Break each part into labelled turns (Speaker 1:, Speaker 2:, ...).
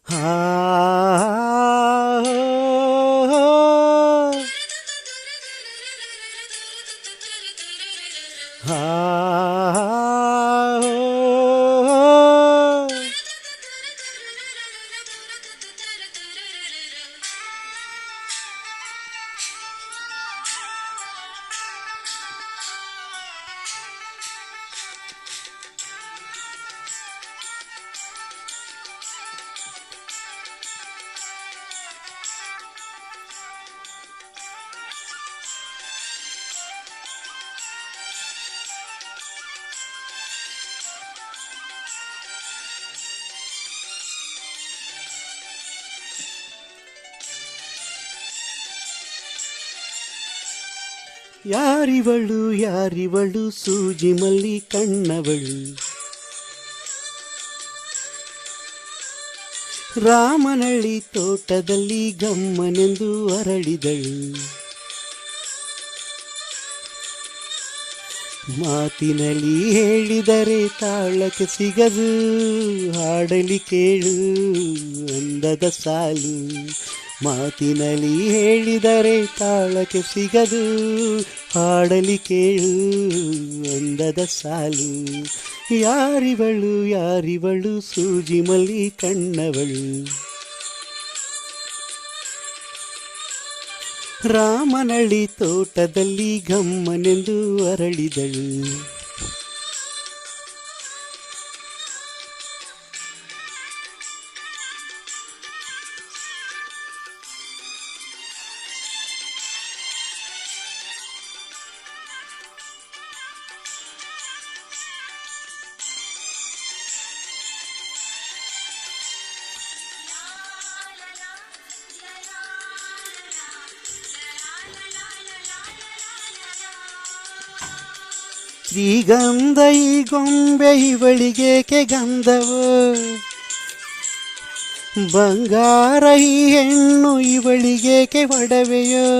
Speaker 1: ಆ ಯಾರಿವಳು ಯಾರಿವಳು ಸೂಜಿ ಮಲ್ಲಿ ಕಣ್ಣವಳು, ರಾಮನಳ್ಳಿ ತೋಟದಲ್ಲಿ ಗಮ್ಮನೆಂದು ಅರಳಿದಳು. ಮಾತಿನಲ್ಲಿ ಹೇಳಿದರೆ ತಾಳಕ್ಕೆ ಸಿಗದು, ಹಾಡಲಿ ಕೇಳು ಅಂದದ ಸಾಲು. ಮಾತಿನಲ್ಲಿ ಹೇಳಿದರೆ ತಾಳಕ್ಕೆ ಸಿಗದು, ಹಾಡಲಿ ಕೇಳು ಅಂದದ ಸಾಲು. ಯಾರಿವಳು ಯಾರಿವಳು ಸೂಜಿ ಮಲ್ಲಿ ಕಣ್ಣವಳು, ರಾಮನಳ್ಳಿ ತೋಟದಲ್ಲಿ ಗಮ್ಮನೆಂದು ಅರಳಿದಳು. ಶ್ರೀಗಂಧ ಈ ಗೊಂಬೆ ಇವಳಿಗೇಕೆ ಗಂಧವು, ಬಂಗಾರ ಈ ಹೆಣ್ಣು ಇವಳಿಗೇಕೆ ಒಡವೆಯೋ.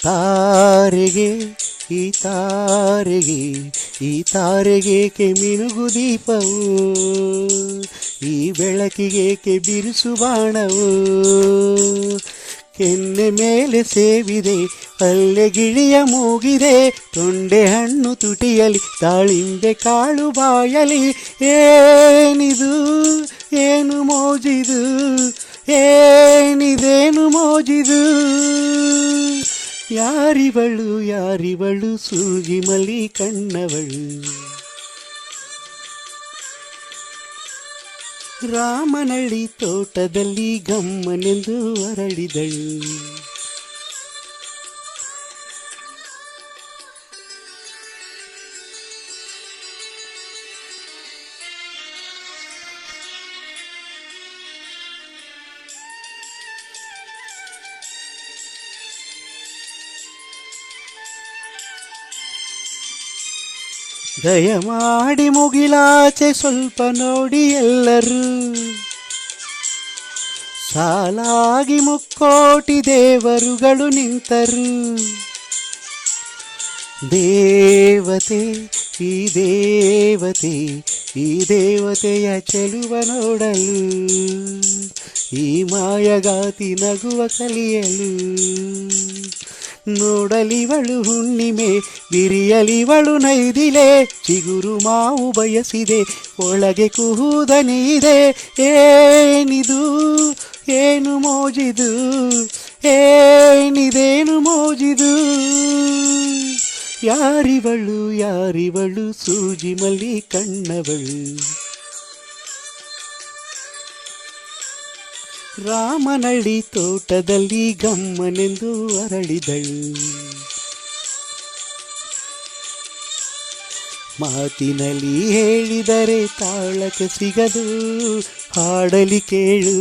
Speaker 1: ತಾರೆಗೆ ಈ ತಾರೆಗೆ ಈ ತಾರೆಗೇಕೆ ಮಿನುಗು ದೀಪವು, ಈ ಬೆಳಕಿಗೇಕೆ ಬಿರುಸು ಬಾಣವು. ಕೆನ್ನೆ ಮೇಲೆ ಸೇವಿದೆ ಅಲ್ಲೆ ಗಿಳಿಯ ಮೂಗಿದೆ, ತೊಂಡೆ ಹಣ್ಣು ತುಟಿಯಲಿ ದಾಳಿಂಬೆ ಕಾಳು ಬಾಯಲಿ. ಏನಿದು ಏನು ಮೋಜಿದು, ಏನಿದೇನು ಮೋಜಿದು. ಯಾರಿವಳು ಯಾರಿವಳು ಸೂಜಿ ಮಲ್ಲಿ ಕಣ್ಣವಳು, ರಾಮನಳ್ಳಿ ತೋಟದಲ್ಲಿ ಗಮ್ಮನೆಂದು ಅರಳಿದಳು. ದಯಮಾಡಿ ಮುಗಿಲಾಚೆ ಸ್ವಲ್ಪ ನೋಡಿ ಎಲ್ಲರೂ, ಸಾಲಾಗಿ ಮುಕ್ಕೋಟಿ ದೇವರುಗಳು ನಿಂತರು. ದೇವತೆ ಈ ದೇವತೆ ಈ ದೇವತೆಯ ಚೆಲುವ ನೋಡಲು, ಈ ಮಾಯಗಾತಿ ನಗುವ ಕಲಿಯಲು. ನೋಡಲಿವಳು ಹುಣ್ಣಿಮೆ ಬಿರಿಯಲಿವಳು ನೈದಿಲೆ, ಚಿಗುರು ಮಾವು ಬಯಸಿದೆ ಒಳಗೆ ಕುಹುದನಿದೆ. ಏನಿದು ಏನು ಮೋಜಿದು, ಏನಿದೇನು ಮೋಜಿದು. ಯಾರಿವಳು ಯಾರಿವಳು ಸೂಜಿ ಮಲ್ಲಿ ಕಣ್ಣವಳು, ರಾಮನಳ್ಳಿ ತೋಟದಲ್ಲಿ ಗಮ್ಮನೆಂದು ಅರಳಿದಳು. ಮಾತಿನಲ್ಲಿ ಹೇಳಿದರೆ ತಾಳಕ್ಕೆ ಸಿಗದು, ಹಾಡಲಿ ಕೇಳು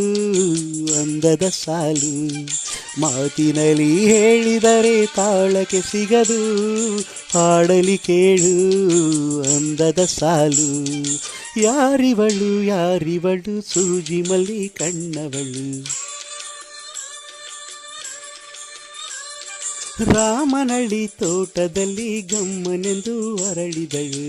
Speaker 1: ಅಂದದ ಸಾಲು. ಮಾತಿನಲ್ಲಿ ಹೇಳಿದರೆ ತಾಳಕ್ಕೆ ಸಿಗದು, ಹಾಡಲಿ ಕೇಳು ಅಂದದ ಸಾಲು. ಯಾರಿವಳು ಯಾರಿವಳು ಸೂಜಿ ಮಲ್ಲಿ ಕಣ್ಣವಳು, ರಾಮನಳ್ಳಿ ತೋಟದಲ್ಲಿ ಗಮ್ಮನೆಂದು ಅರಳಿದಳು.